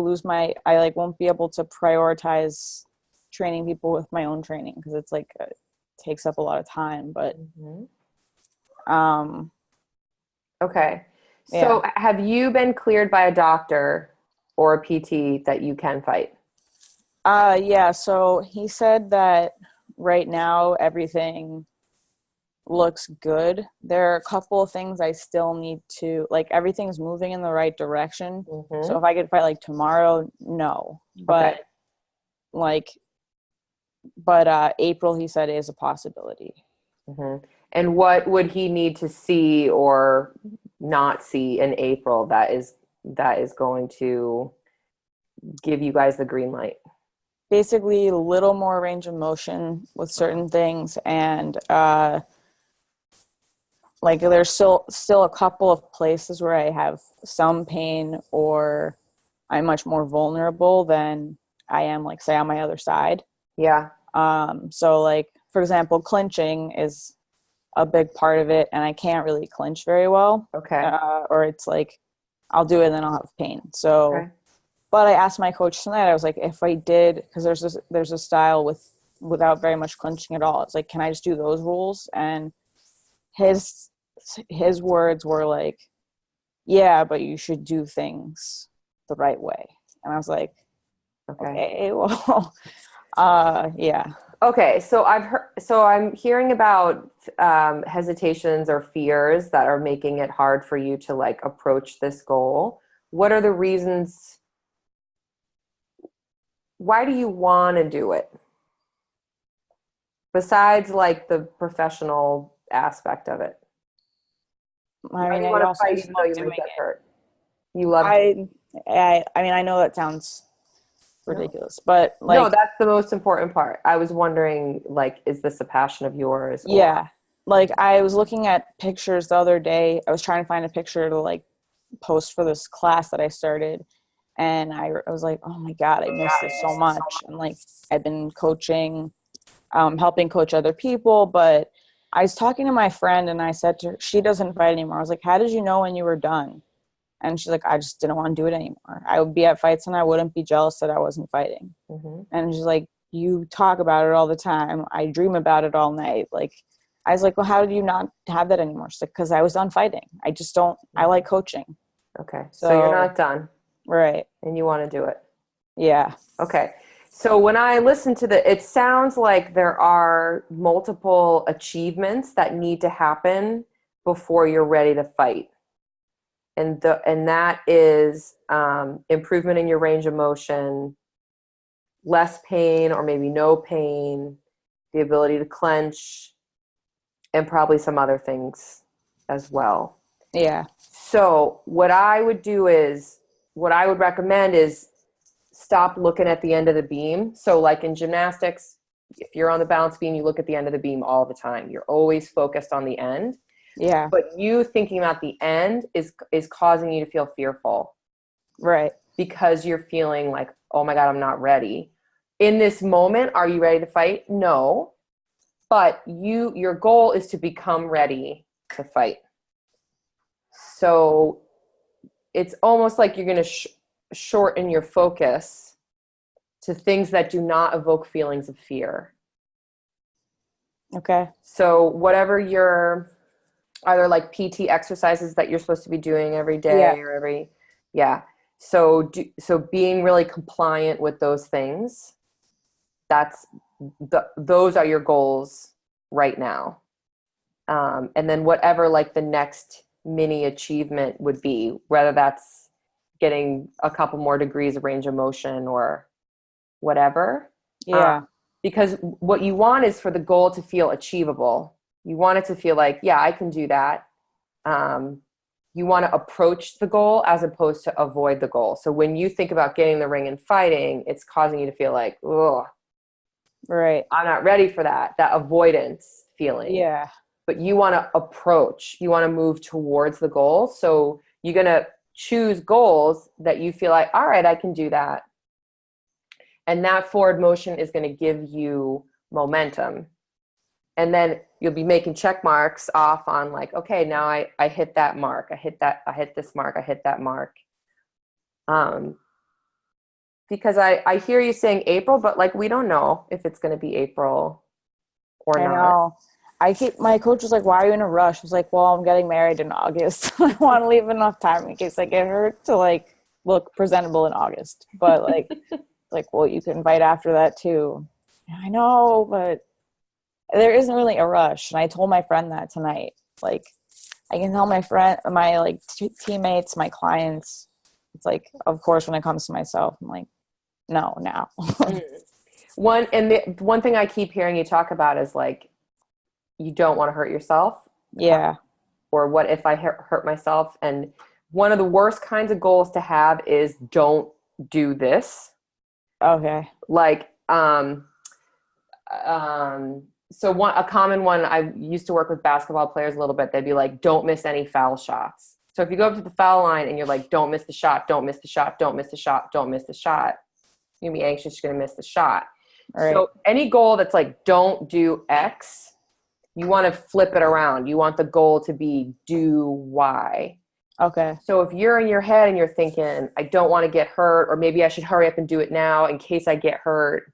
I won't be able to prioritize training people with my own training, because it's like takes up a lot of time. But okay. So have you been cleared by a doctor or a PT that you can fight? Yeah, so he said that right now everything looks good. There are a couple of things I still need to, like, everything's moving in the right direction. So if I could fight like tomorrow, no. But April, he said, is a possibility. And what would he need to see or not see in April that is going to give you guys the green light? Basically, a little more range of motion with certain things, and like, there's still a couple of places where I have some pain, or I'm much more vulnerable than I am, like, say, on my other side. Yeah. So like, for example, clinching is a big part of it, and I can't really clinch very well. Okay. Or it's like, I'll do it and then I'll have pain. So, but I asked my coach tonight, I was like, if I did, because there's a style without very much clinching at all. It's like, can I just do those rules? And his words were like, yeah, but you should do things the right way. And I was like, okay, well, yeah. Okay, so I'm hearing about hesitations or fears that are making it hard for you to like approach this goal. What are the reasons? Why do you want to do it? Besides like the professional aspect of it. I mean, I also just love doing it. You love it. I mean, I know that sounds ridiculous, but like, no, that's the most important part. I was wondering, like, is this a passion of yours? Yeah. Like, I was looking at pictures the other day. I was trying to find a picture to like post for this class that I started, and I was like, oh my God, I miss this so much. And like, I've been coaching, helping coach other people, but I was talking to my friend, and I said to her, she doesn't fight anymore. I was like, how did you know when you were done? And she's like, I just didn't want to do it anymore. I would be at fights and I wouldn't be jealous that I wasn't fighting. And she's like, you talk about it all the time. I dream about it all night. Like, I was like, well, how did you not have that anymore? She's like, because I was done fighting. I just don't, I like coaching. Okay. So you're not done. Right. And you want to do it. Yeah. Okay. So when I listen to it sounds like there are multiple achievements that need to happen before you're ready to fight. And that is improvement in your range of motion, less pain or maybe no pain, the ability to clench, and probably some other things as well. Yeah. So what I would recommend is stop looking at the end of the beam. So like in gymnastics, if you're on the balance beam, you look at the end of the beam all the time. You're always focused on the end. Yeah. But you thinking about the end is causing you to feel fearful. Right. Because you're feeling like, oh my God, I'm not ready. In this moment, are you ready to fight? No. But your goal is to become ready to fight. So it's almost like you're going to shorten your focus to things that do not evoke feelings of fear. Okay. So whatever your either like PT exercises that you're supposed to be doing every day or So being really compliant with those things, those are your goals right now. And then whatever like the next mini achievement would be, whether that's getting a couple more degrees of range of motion or whatever. Yeah. Because what you want is for the goal to feel achievable. You want it to feel like, yeah, I can do that. You want to approach the goal as opposed to avoid the goal. So when you think about getting in the ring and fighting, it's causing you to feel like, oh, Right. I'm not ready for that avoidance feeling. Yeah. But you want to approach, you want to move towards the goal. So you're going to choose goals that you feel like, all right, I can do that. And that forward motion is going to give you momentum. And then you'll be making check marks off on like, okay, now I hit that mark. I hit this mark. I hit that mark. Because I hear you saying April, but like, we don't know if it's going to be April or I not. know. My coach was like, why are you in a rush? I was like, well, I'm getting married in August. I want to leave enough time in case I get hurt to like look presentable in August. But like, well, you can fight after that too. I know, but there isn't really a rush. And I told my friend that tonight. Like, I can tell my like teammates, my clients. It's like, of course, when it comes to myself, I'm like, no, now. One thing I keep hearing you talk about is like, you don't want to hurt yourself. Yeah. Or what if I hurt myself? And one of the worst kinds of goals to have is don't do this. Okay. Like, so a common one, I used to work with basketball players a little bit. They'd be like, don't miss any foul shots. So if you go up to the foul line and you're like, don't miss the shot, don't miss the shot, don't miss the shot, don't miss the shot, you're going to be anxious, you're going to miss the shot. Right. So any goal that's like, don't do X, you want to flip it around. You want the goal to be do Y. Okay. So if you're in your head and you're thinking, I don't want to get hurt, or maybe I should hurry up and do it now in case I get hurt.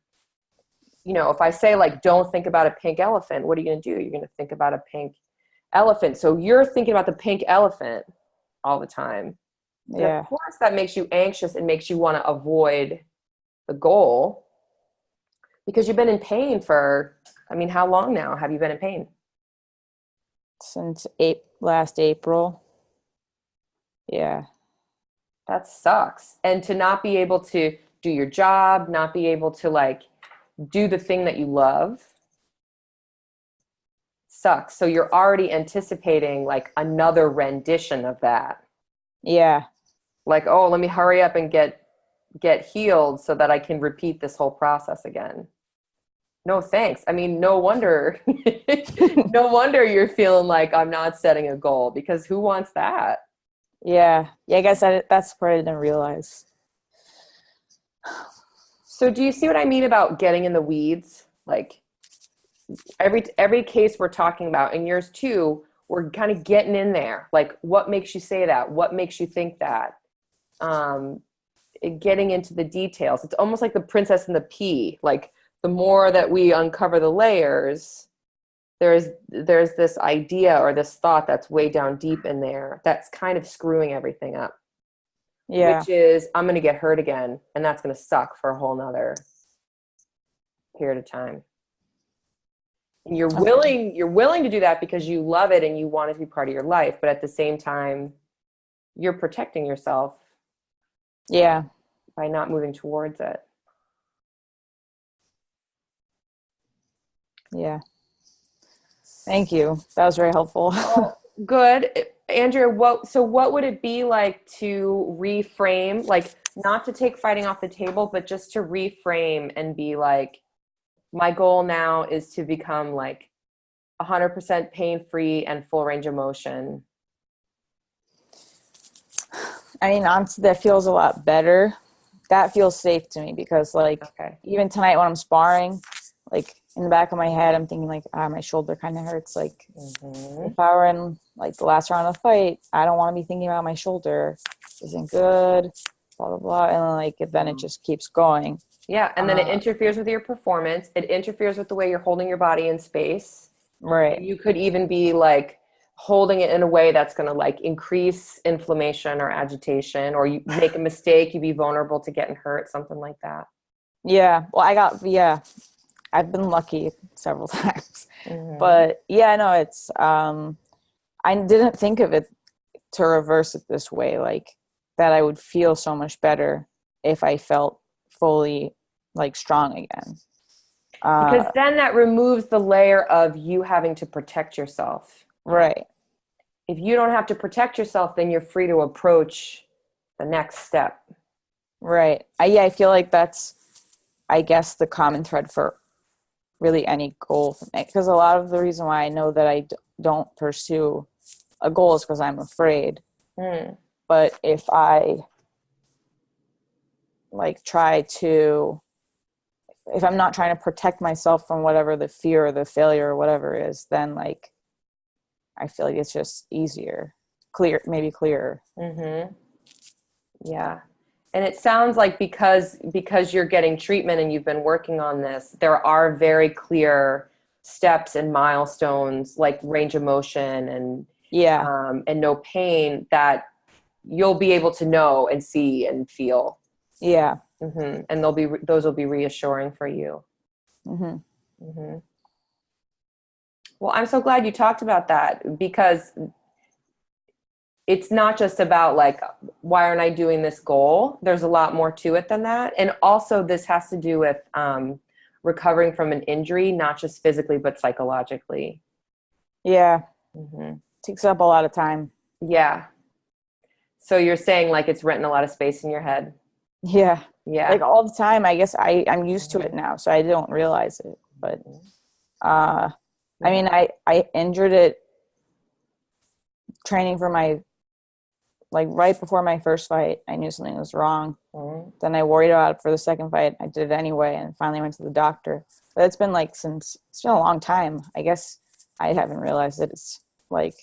You know, if I say like, don't think about a pink elephant, what are you going to do? You're going to think about a pink elephant. So you're thinking about the pink elephant all the time. Yeah. And of course that makes you anxious and makes you want to avoid the goal because you've been in pain for, how long now have you been in pain? Since last April. Yeah. That sucks. And to not be able to do your job, not be able to like do the thing that you love sucks. So you're already anticipating like another rendition of that. Yeah. Like, oh, let me hurry up and get healed so that I can repeat this whole process again. No thanks. No wonder you're feeling like I'm not setting a goal, because who wants that? Yeah. I guess that's the part I didn't realize. So do you see what I mean about getting in the weeds? Like every case we're talking about, and yours too, we're kind of getting in there. Like, what makes you say that? What makes you think that? Getting into the details. It's almost like the princess and the pea. Like, the more that we uncover the layers, there's this idea or this thought that's way down deep in there that's kind of screwing everything up. Yeah. which is I'm going to get hurt again, and that's going to suck for a whole nother period of time. And you're willing to do that because you love it and you want it to be part of your life, but at the same time, you're protecting yourself Yeah. by not moving towards it. Yeah. Thank you. That was very helpful. Good. Andrea, what would it be like to reframe, like not to take fighting off the table, but just to reframe and be like, my goal now is to become like 100% pain-free and full range of motion. I mean, honestly, that feels a lot better. That feels safe to me because, like, Okay. even tonight when I'm sparring, like in the back of my head, I'm thinking like, my shoulder kind of hurts. Like, if I were in like the last round of the fight, I don't want to be thinking about my shoulder isn't good, blah blah blah, and then it just keeps going. Yeah, and then it interferes with your performance. It interferes with the way you're holding your body in space. Right. You could even be like holding it in a way that's going to like increase inflammation or agitation, or you make a mistake, you'd be vulnerable to getting hurt, something like that. Yeah. Well, I've been lucky several times, but yeah, no, it's, I didn't think of it to reverse it this way, like that I would feel so much better if I felt fully like strong again. Because then that removes the layer of you having to protect yourself. Right. If you don't have to protect yourself, then you're free to approach the next step. Right. I feel like that's, I guess, the common thread for really any goal for me. Because a lot of the reason why I know that I don't pursue a goal is because I'm afraid. But if I if I'm not trying to protect myself from whatever the fear or the failure or whatever is, then like I feel like it's just easier, maybe clearer. Yeah. And it sounds like because you're getting treatment and you've been working on this, there are very clear steps and milestones like range of motion and no pain that you'll be able to know and see and feel. Yeah. And those will be reassuring for you. Well, I'm so glad you talked about that, because it's not just about like, why aren't I doing this goal? There's a lot more to it than that. And also this has to do with recovering from an injury, not just physically, but psychologically. Yeah. Takes up a lot of time. Yeah. So you're saying like it's renting a lot of space in your head. Yeah. Yeah. Like all the time. I guess I'm used to it now, so I don't realize it. But I mean, I injured it training for my, like right before my first fight. I knew something was wrong. Then I worried about it for the second fight. I did it anyway and finally went to the doctor. But it's been it's been a long time. I guess I haven't realized that it's like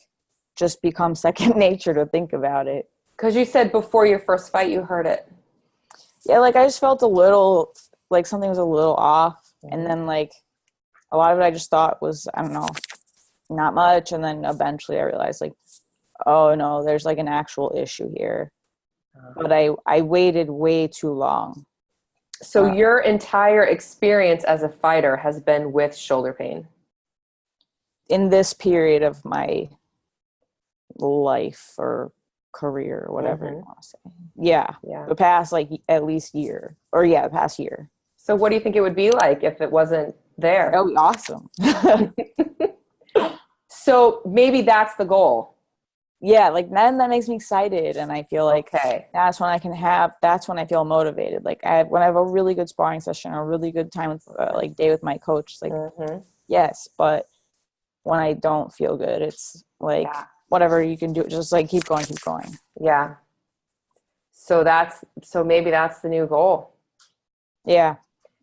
just become second nature to think about it. Because you said before your first fight you heard it. Yeah, like I just felt a little like something was a little off, and then like a lot of it I just thought was, I don't know, not much, and then eventually I realized like, oh no, there's like an actual issue here. But I waited way too long. So your entire experience as a fighter has been with shoulder pain? In this period of my life or career or whatever you want to say. Yeah. The past like at least year. Or the past year. So what do you think it would be like if it wasn't there? That would be awesome. So maybe that's the goal. Yeah, like then that makes me excited, and I feel like that's when I feel motivated. Like when I have a really good sparring session or a really good time with day with my coach, like yes, but when I don't feel good, it's like whatever you can do, just like keep going. Yeah. So maybe that's the new goal. Yeah.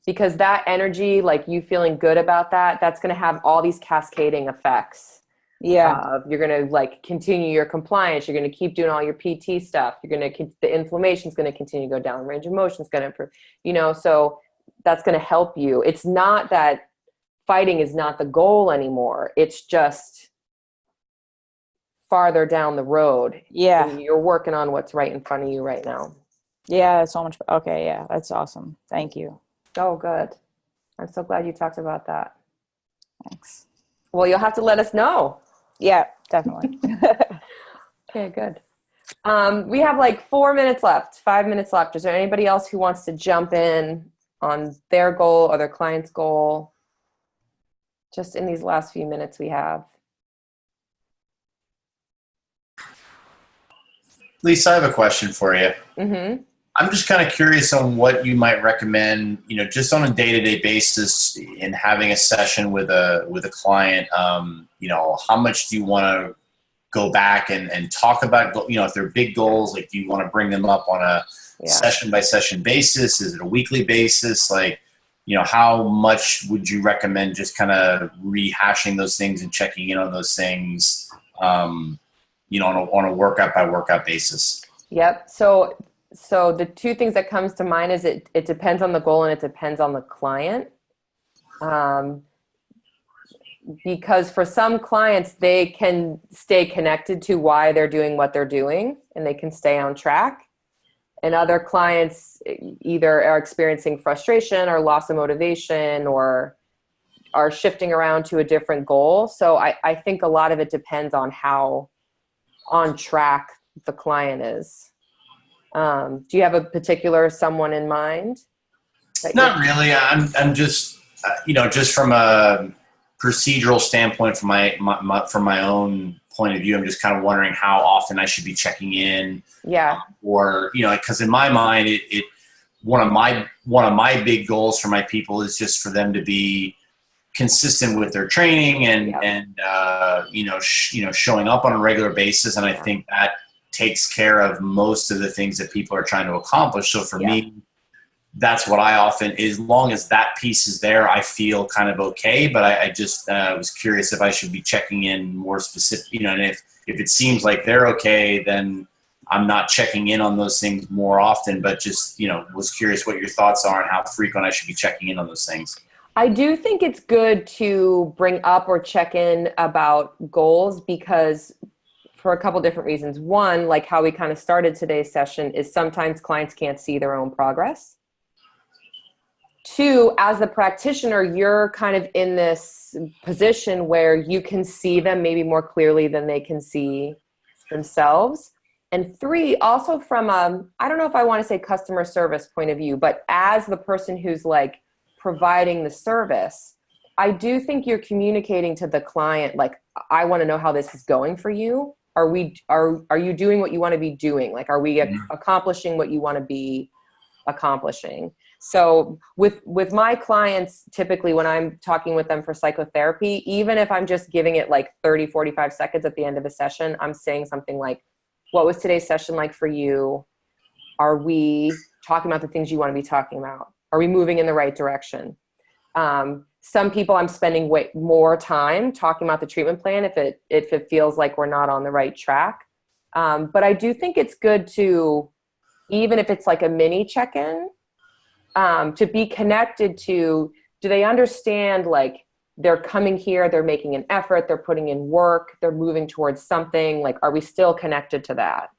Because that energy, like you feeling good about that's going to have all these cascading effects. Yeah. You're going to like continue your compliance. You're going to keep doing all your PT stuff. The inflammation is going to continue to go down. Range of motion is going to improve, so that's going to help you. It's not that fighting is not the goal anymore. It's just farther down the road. Yeah. And you're working on what's right in front of you right now. Yeah, it's so much. Okay, yeah, that's awesome. Thank you. Oh, good. I'm so glad you talked about that. Thanks. Well, you'll have to let us know. Yeah, definitely. Okay, good. We have like 4 minutes left, 5 minutes left. Is there anybody else who wants to jump in on their goal or their client's goal? Just in these last few minutes we have. Lisa, I have a question for you. Mm-hmm. I'm just kind of curious on what you might recommend, just on a day-to-day basis in having a session with a client. How much do you want to go back and talk about, if they're big goals, like do you want to bring them up on a session by session basis? Is it a weekly basis? Like, how much would you recommend just kind of rehashing those things and checking in on those things, on a workout by workout basis? Yep. So the two things that comes to mind is it depends on the goal and it depends on the client. Because for some clients, they can stay connected to why they're doing what they're doing and they can stay on track. And other clients either are experiencing frustration or loss of motivation or are shifting around to a different goal. So I think a lot of it depends on how on track the client is. Do you have a particular someone in mind? Not really. I'm just, just from a procedural standpoint, from my own point of view, I'm just kind of wondering how often I should be checking in. Yeah. Or, because in my mind, one of my big goals for my people is just for them to be consistent with their training and showing up on a regular basis. And I think that takes care of most of the things that people are trying to accomplish. So for me, that's what I often, as long as that piece is there, I feel kind of okay. But I just was curious if I should be checking in more specific, and if it seems like they're okay, then I'm not checking in on those things more often, but just, was curious what your thoughts are and how frequent I should be checking in on those things. I do think it's good to bring up or check in about goals because for a couple different reasons. One, like how we kind of started today's session, is sometimes clients can't see their own progress. Two, as the practitioner, you're kind of in this position where you can see them maybe more clearly than they can see themselves. And three, also from I don't know if I want to say customer service point of view, but as the person who's like providing the service, I do think you're communicating to the client, like, I want to know how this is going for you. Are you doing what you want to be doing? Like, are we accomplishing what you want to be accomplishing? So with my clients, typically when I'm talking with them for psychotherapy, even if I'm just giving it like 30, 45 seconds at the end of a session, I'm saying something like, what was today's session like for you? Are we talking about the things you want to be talking about? Are we moving in the right direction? Some people I'm spending way more time talking about the treatment plan if it feels like we're not on the right track. But I do think it's good to, even if it's like a mini check-in, to be connected to, do they understand, like, they're coming here, they're making an effort, they're putting in work, they're moving towards something, like, are we still connected to that?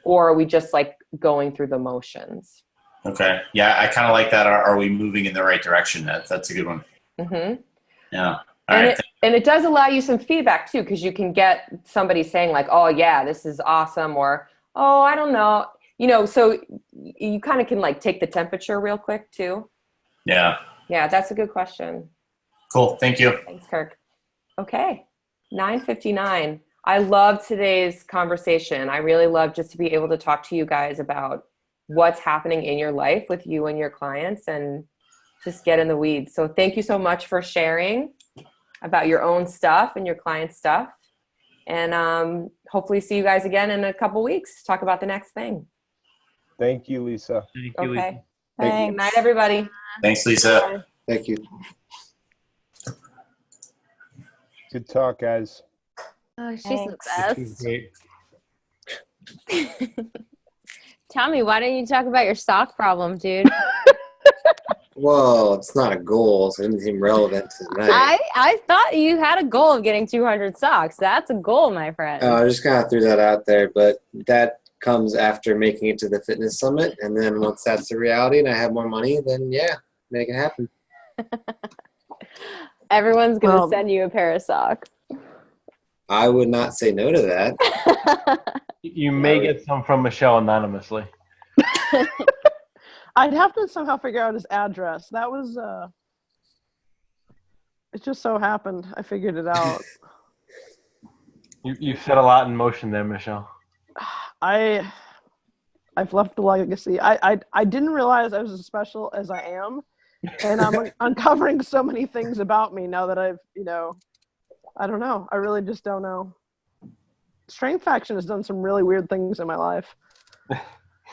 Or are we just like going through the motions? Okay. Yeah, I kind of like that. Are we moving in the right direction? That's a good one. Mm-hmm. Yeah. And it does allow you some feedback too, because you can get somebody saying like, oh yeah, this is awesome, or, oh, I don't know. So you kind of can like take the temperature real quick too. Yeah. Yeah, that's a good question. Cool. Thank you. Thanks, Kirk. Okay. 9:59. I love today's conversation. I really love just to be able to talk to you guys about what's happening in your life with you and your clients and just get in the weeds. So thank you so much for sharing about your own stuff and your client's stuff. And hopefully see you guys again in a couple weeks to talk about the next thing. Thank you, Lisa. Thank you, Lisa. Okay. Thanks. Good night, everybody. Thanks, Lisa. Bye. Thank you. Good talk, guys. Oh, she's Thanks. the She's best. great. Tommy, why don't you talk about your sock problem, dude? Well, it's not a goal, so it doesn't seem relevant tonight. I thought you had a goal of getting 200 socks. That's a goal, my friend. I just kind of threw that out there, but that comes after making it to the fitness summit, and then once that's the reality and I have more money, then yeah, make it happen. Everyone's going to Well- send you a pair of socks. I would not say no to that. You may get some from Michelle anonymously. I'd have to somehow figure out his address. That was it just so happened. I figured it out. You've set a lot in motion there, Michelle. I've left a legacy. I didn't realize I was as special as I am. And I'm uncovering so many things about me now that I've, I don't know. I really just don't know. Strength Faction has done some really weird things in my life.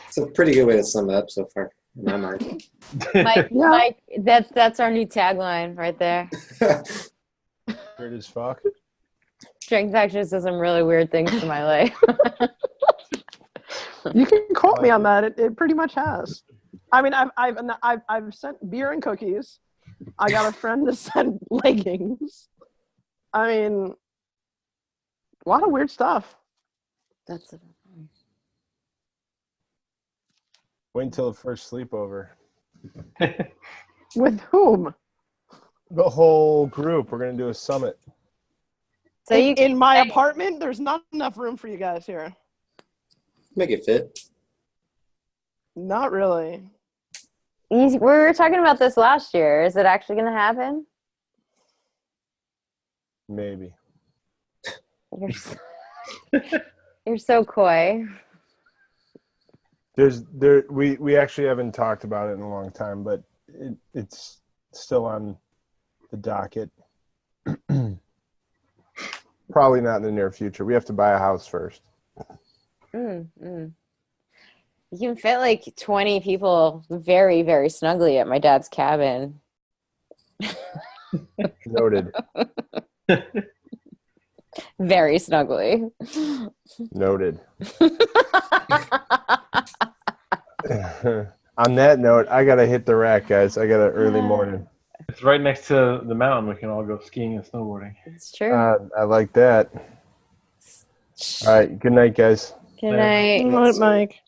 It's a pretty good way to sum it up so far, in my mind. Mike, that's our new tagline right there. Weird as fuck. Strength Faction has done some really weird things in my life. You can quote me on that. It pretty much has. I mean, I've sent beer and cookies. I got a friend to send leggings. I mean, a lot of weird stuff. That's Wait until the first sleepover. With whom? The whole group. We're gonna do a summit. so you In my apartment, there's not enough room for you guys here. Make it fit. Not really. we were talking about this last year. Is it actually going to happen? Maybe. You're so coy. We actually haven't talked about it in a long time, but it's still on the docket. Probably not in the near future. We have to buy a house first. You can fit like 20 people very, very snugly at my dad's cabin. Noted. Very snugly. Noted. On that note, I gotta hit the rack, guys. I got an early morning. It's right next to the mountain. We can all go skiing and snowboarding. It's true. I like that. All right. Good night, guys. Good night. Good night, Mike.